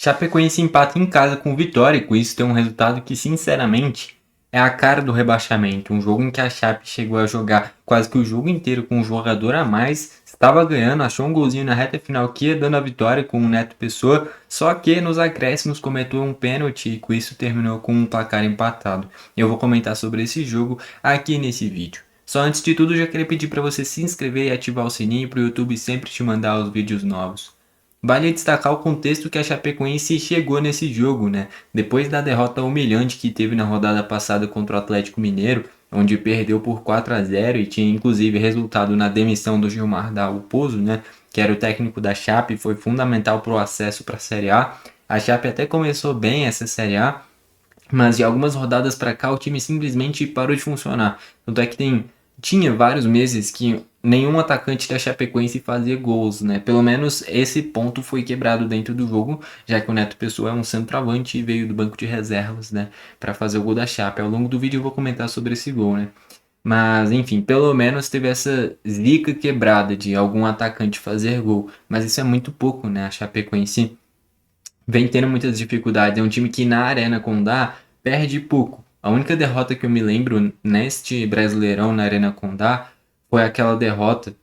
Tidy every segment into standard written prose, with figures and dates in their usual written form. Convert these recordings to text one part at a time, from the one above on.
Chapecoense empata em casa com o Vitória e com isso tem um resultado que, sinceramente, é a cara do rebaixamento. Um jogo em que a Chape chegou a jogar quase que o jogo inteiro com um jogador a mais, estava ganhando, achou um golzinho na reta final que ia dando a vitória com o Neto Pessoa, só que nos acréscimos cometeu um pênalti e com isso terminou com um placar empatado. Eu vou comentar sobre esse jogo aqui nesse vídeo. Só antes de tudo, já queria pedir para você se inscrever e ativar o sininho para o YouTube sempre te mandar os vídeos novos. Vale destacar o contexto que a Chapecoense chegou nesse jogo, né? Depois da derrota humilhante que teve na rodada passada contra o Atlético Mineiro, onde perdeu por 4-0 e tinha inclusive resultado na demissão do Gilmar Dalpozo, né? Que era o técnico da Chape, foi fundamental para o acesso para a Série A. A Chape até começou bem essa Série A, mas de algumas rodadas para cá o time simplesmente parou de funcionar. Tanto é que tinha vários meses que nenhum atacante da Chapecoense fazia gols, né? Pelo menos esse ponto foi quebrado dentro do jogo, já que o Neto Pessoa é um centroavante e veio do banco de reservas, né? Para fazer o gol da Chape. Ao longo do vídeo eu vou comentar sobre esse gol, né? Mas, enfim, pelo menos teve essa zica quebrada de algum atacante fazer gol. Mas isso é muito pouco, né? A Chapecoense vem tendo muitas dificuldades. É um time que na Arena Condá perde pouco. A única derrota que eu me lembro neste Brasileirão na Arena Condá foi aquela derrota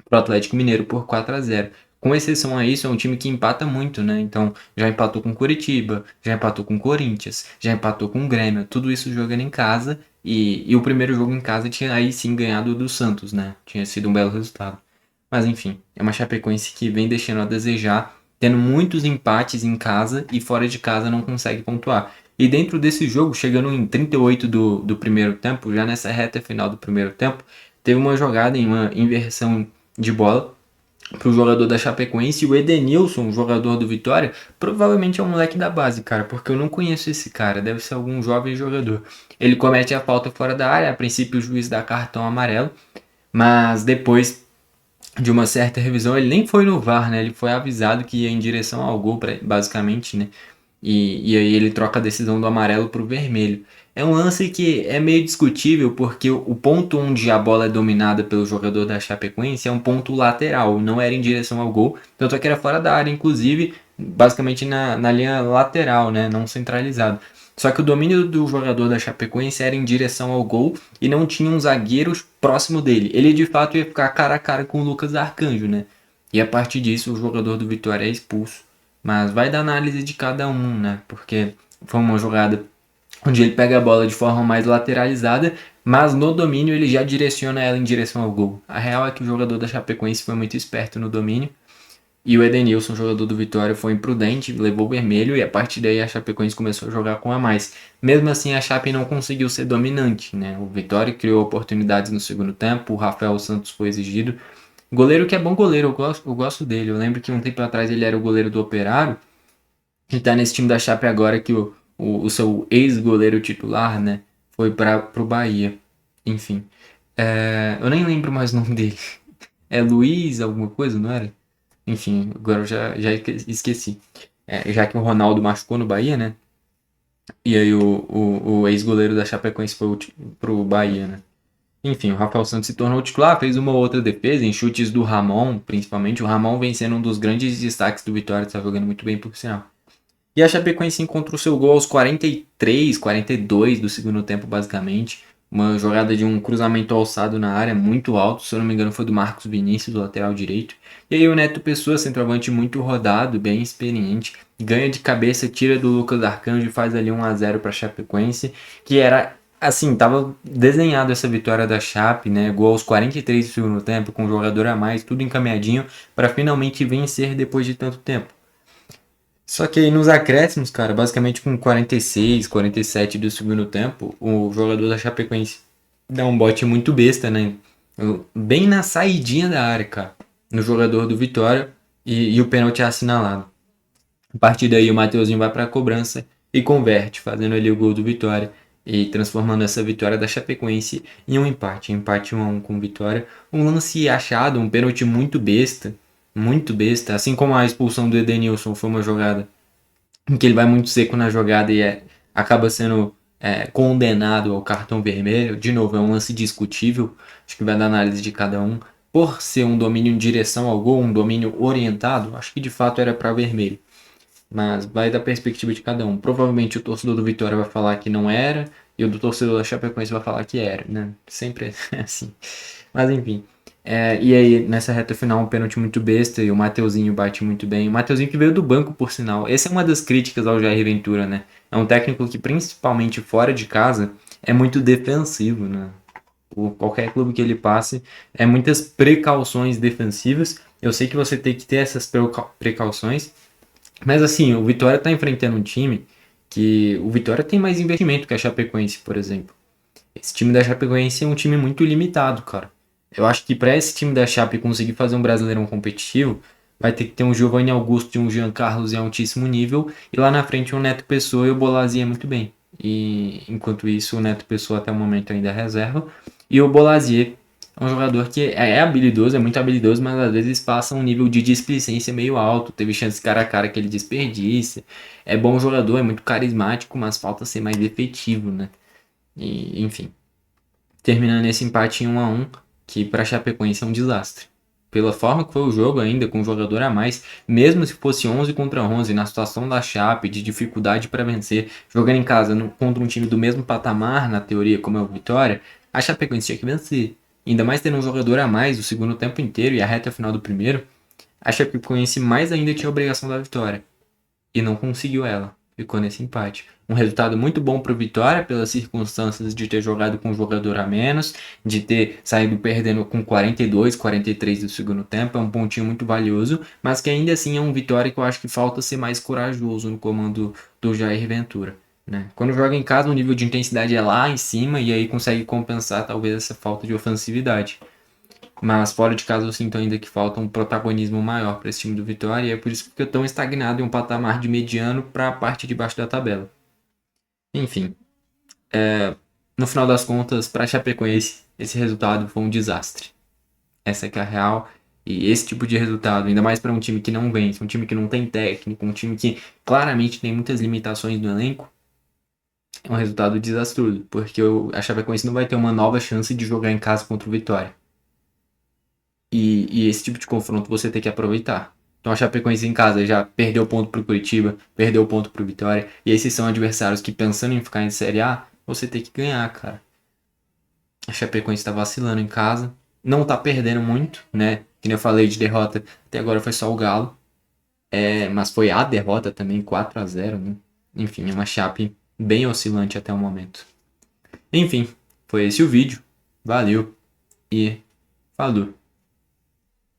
pro Atlético Mineiro por 4-0. Com exceção a isso, é um time que empata muito, né? Então, já empatou com Curitiba, já empatou com Corinthians, já empatou com Grêmio, tudo isso jogando em casa. E o primeiro jogo em casa tinha aí sim ganhado do Santos, né? Tinha sido um belo resultado. Mas enfim, é uma Chapecoense que vem deixando a desejar, tendo muitos empates em casa e fora de casa não consegue pontuar. E dentro desse jogo, chegando em 38 do primeiro tempo, já nessa reta final do primeiro tempo, teve uma jogada em uma inversão de bola para o jogador da Chapecoense, e o Edenilson, jogador do Vitória, provavelmente é um moleque da base, cara, porque eu não conheço esse cara, deve ser algum jovem jogador. Ele comete a falta fora da área, a princípio o juiz dá cartão amarelo, mas depois de uma certa revisão, ele nem foi no VAR, né? Ele foi avisado que ia em direção ao gol, basicamente, né? E aí ele troca a decisão do amarelo para o vermelho. É um lance que é meio discutível, porque o ponto onde a bola é dominada pelo jogador da Chapecoense é um ponto lateral, não era em direção ao gol, tanto é que era fora da área, inclusive, basicamente na linha lateral, né? Não centralizado. Só que o domínio do jogador da Chapecoense era em direção ao gol e não tinha um zagueiro próximo dele. Ele de fato ia ficar cara a cara com o Lucas Arcanjo, né? E a partir disso o jogador do Vitória é expulso. Mas vai da análise de cada um, né? Porque foi uma jogada onde ele pega a bola de forma mais lateralizada, mas no domínio ele já direciona ela em direção ao gol. A real é que o jogador da Chapecoense foi muito esperto no domínio e o Edenilson, jogador do Vitória, foi imprudente, levou o vermelho e a partir daí a Chapecoense começou a jogar com a mais. Mesmo assim, a Chape não conseguiu ser dominante, né? O Vitória criou oportunidades no segundo tempo, o Rafael Santos foi exigido. Goleiro que é bom goleiro, eu gosto dele. Eu lembro que um tempo atrás ele era o goleiro do Operário e tá nesse time da Chape agora que o seu ex-goleiro titular, né, foi pro Bahia. Enfim, eu nem lembro mais o nome dele. É Luiz alguma coisa, não era? Enfim, agora eu já esqueci. Já que o Ronaldo machucou no Bahia, né? E aí o ex-goleiro da Chapecoense foi pro Bahia, né? Enfim, o Rafael Santos se tornou titular, fez uma outra defesa em chutes do Ramon, principalmente. O Ramon vem sendo um dos grandes destaques do Vitória, está jogando muito bem por sinal. E a Chapecoense encontrou seu gol aos 43, 42 do segundo tempo, basicamente. Uma jogada de um cruzamento alçado na área, muito alto, se eu não me engano foi do Marcos Vinícius, do lateral direito. E aí o Neto Pessoa, centroavante muito rodado, bem experiente, ganha de cabeça, tira do Lucas Arcanjo e faz ali 1-0 para a Chapecoense, que era, assim, tava desenhado essa vitória da Chape, né? Gol aos 43 do segundo tempo, com um jogador a mais, tudo encaminhadinho, para finalmente vencer depois de tanto tempo. Só que aí nos acréscimos, cara, basicamente com 46, 47 do segundo tempo, o jogador da Chapecoense dá um bote muito besta, né? Bem na saidinha da área, cara, no jogador do Vitória e o pênalti é assinalado. A partir daí o Mateuzinho vai pra cobrança e converte, fazendo ali o gol do Vitória e transformando essa vitória da Chapecoense em um empate 1-1 com Vitória. Um lance achado, um pênalti muito besta, assim como a expulsão do Edenilson foi uma jogada em que ele vai muito seco na jogada e acaba sendo condenado ao cartão vermelho. De novo, é um lance discutível, acho que vai da análise de cada um. Por ser um domínio em direção ao gol, um domínio orientado, acho que de fato era para vermelho. Mas vai da perspectiva de cada um. Provavelmente o torcedor do Vitória vai falar que não era, e o do torcedor da Chapecoense vai falar que era, né? Sempre é assim. Mas enfim. E aí, nessa reta final, um pênalti muito besta e o Mateuzinho bate muito bem. O Mateuzinho que veio do banco, por sinal. Essa é uma das críticas ao Jair Ventura, né? É um técnico que, principalmente fora de casa, é muito defensivo, né? Por qualquer clube que ele passe, é muitas precauções defensivas. Eu sei que você tem que ter essas precauções, mas assim, o Vitória está enfrentando um time que o Vitória tem mais investimento que a Chapecoense, por exemplo. Esse time da Chapecoense é um time muito limitado, cara. Eu acho que para esse time da Chape conseguir fazer um Brasileirão competitivo, vai ter que ter um Giovanni Augusto e um Jean Carlos em altíssimo nível, e lá na frente um Neto Pessoa e o Bolasiev muito bem. E enquanto isso, o Neto Pessoa até o momento ainda é reserva, e o Bolasiev é um jogador que é habilidoso, é muito habilidoso, mas às vezes passa um nível de displicência meio alto. Teve chance cara a cara que ele desperdiça. É bom jogador, é muito carismático, mas falta ser mais efetivo, né? E, enfim, terminando esse empate em 1-1, que para Chapecoense é um desastre. Pela forma que foi o jogo ainda, com um jogador a mais, mesmo se fosse 11 contra 11, na situação da Chape, de dificuldade para vencer, jogando em casa contra um time do mesmo patamar, na teoria, como é o Vitória, a Chapecoense tinha que vencer. Ainda mais tendo um jogador a mais o segundo tempo inteiro e a reta final do primeiro, a Chapecoense mais ainda tinha a obrigação da vitória e não conseguiu ela. Ficou nesse empate. Um resultado muito bom para o Vitória, pelas circunstâncias de ter jogado com um jogador a menos, de ter saído perdendo com 42, 43 do segundo tempo. É um pontinho muito valioso, mas que ainda assim é um Vitória que eu acho que falta ser mais corajoso no comando do Jair Ventura. Né? Quando joga em casa, o nível de intensidade é lá em cima e aí consegue compensar talvez essa falta de ofensividade. Mas fora de casa eu sinto ainda que falta um protagonismo maior para esse time do Vitória e é por isso que fica tão estagnado em um patamar de mediano para a parte de baixo da tabela. Enfim, no final das contas, para a Chapecoense, esse resultado foi um desastre. Essa é que é a real. E esse tipo de resultado, ainda mais para um time que não vence, um time que não tem técnico, um time que claramente tem muitas limitações no elenco, é um resultado desastroso, porque a Chapecoense não vai ter uma nova chance de jogar em casa contra o Vitória. E esse tipo de confronto você tem que aproveitar. Então a Chapecoense em casa já perdeu ponto pro Curitiba, perdeu ponto pro Vitória. E esses são adversários que, pensando em ficar em Série A, você tem que ganhar, cara. A Chapecoense tá vacilando em casa. Não tá perdendo muito, né? Que nem eu falei de derrota, até agora foi só o Galo. Mas foi a derrota também, 4-0, né? Enfim, é uma Chape bem oscilante até o momento. Enfim, foi esse o vídeo. Valeu e falou.